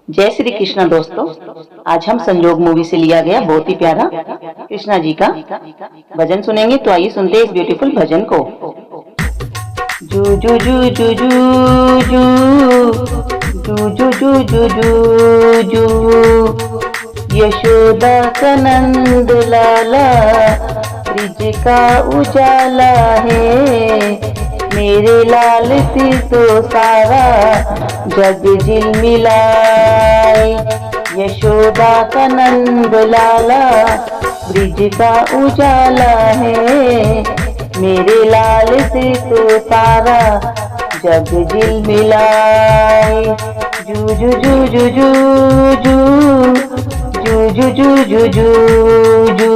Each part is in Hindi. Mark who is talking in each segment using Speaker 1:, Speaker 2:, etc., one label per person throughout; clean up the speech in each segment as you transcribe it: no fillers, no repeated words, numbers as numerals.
Speaker 1: जय श्री कृष्णा दोस्तों। आज हम संजोग मूवी से लिया गया बहुत ही प्यारा कृष्णा जी का भजन सुनेंगे। तो आइए सुनते हैं इस ब्यूटीफुल भजन को। जू जू जू जू जू जू जू जू जू जू जू यशोदा का नंद लाला ब्रिज का उजाला है। मेरे लाल से तो सारा जग झिलमिलाए। यशोदा का नंद लाला ब्रिज का उजाला है। मेरे लाल से तो सारा जग झिलमिलाए। जू जू जू जू जू जू जू जू जू जू जू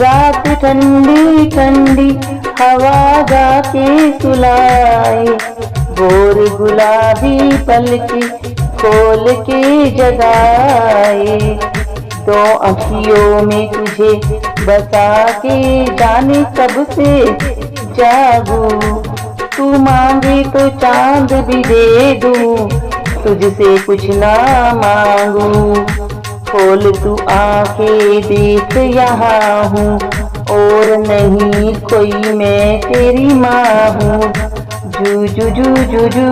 Speaker 1: रात ठंडी ठंडी हवा जाके सुलाए। भोर गुलाबी पलकी खोल के जगाए। दो अखियों में तुझे बसा के जाने कब से जागू। तू मांगे तो चांद भी दे दूं, तुझसे कुछ ना मांगू। खोल तू आके देख यहाँ हूँ और नहीं कोई मैं तेरी माँ हूँ। जू जू जू जू जू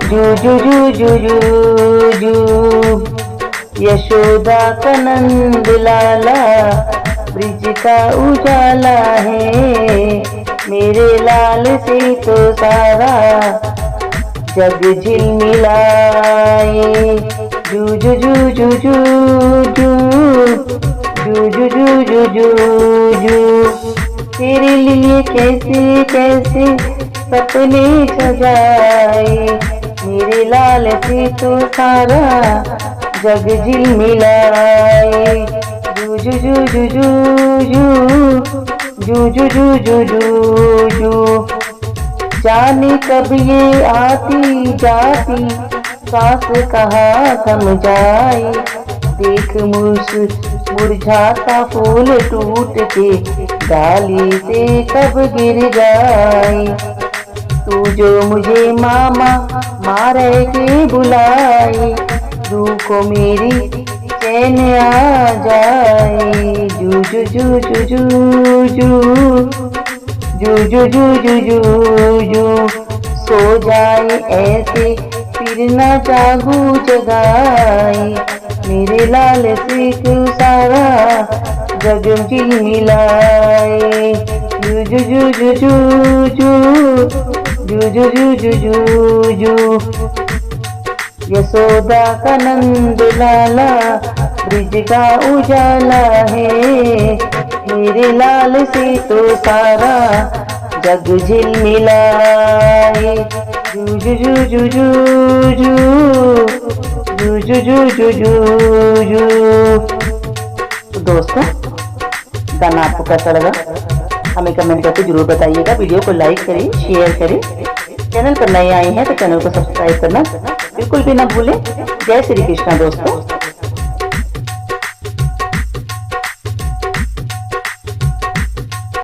Speaker 1: जू जू जू जू जू जू यशोदा का नंद लाला ब्रिज का उजाला है। मेरे लाल से तो सारा जग झिलमिलाए। जू जू जू जू जू जू जू जू जू जू जू तेरे लिए कैसे कैसे सपने सजाए। मेरे लाल से तो सारा जग झिलमिलाए। जू जू जू जू जू जू जू जू जू जू जाने कब ये आती जाती सांस कहाँ थम जाए। देख मुरझाता फूल टूट के डाली से कब गिर जाए। तू जो मुझे मामा मारे के बुलाए, रूह को मेरी चैन आ जाए। जू जू जू जू जू जू जू जू जू जू जू सो जाए ऐसे फिर न जागू जगाए। मेरे लाल से तू सारा जग झिलमिलाए। जू जू जू जू जू जू जू जू जू जू जू यशोदा का नंद लाला ब्रिज का उजाला है। मेरे लाल से तो सारा जग झिलमिलाए। जू जू जू जू जू जू जू जू जू जू जू तो दोस्तों, गाना आपको कैसा लगा हमें कमेंट करके जरूर बताइएगा। वीडियो को लाइक करें, शेयर करें। चैनल पर नए आए हैं तो चैनल को सब्सक्राइब करना बिल्कुल भी ना भूलें। जय श्री कृष्णा दोस्तों।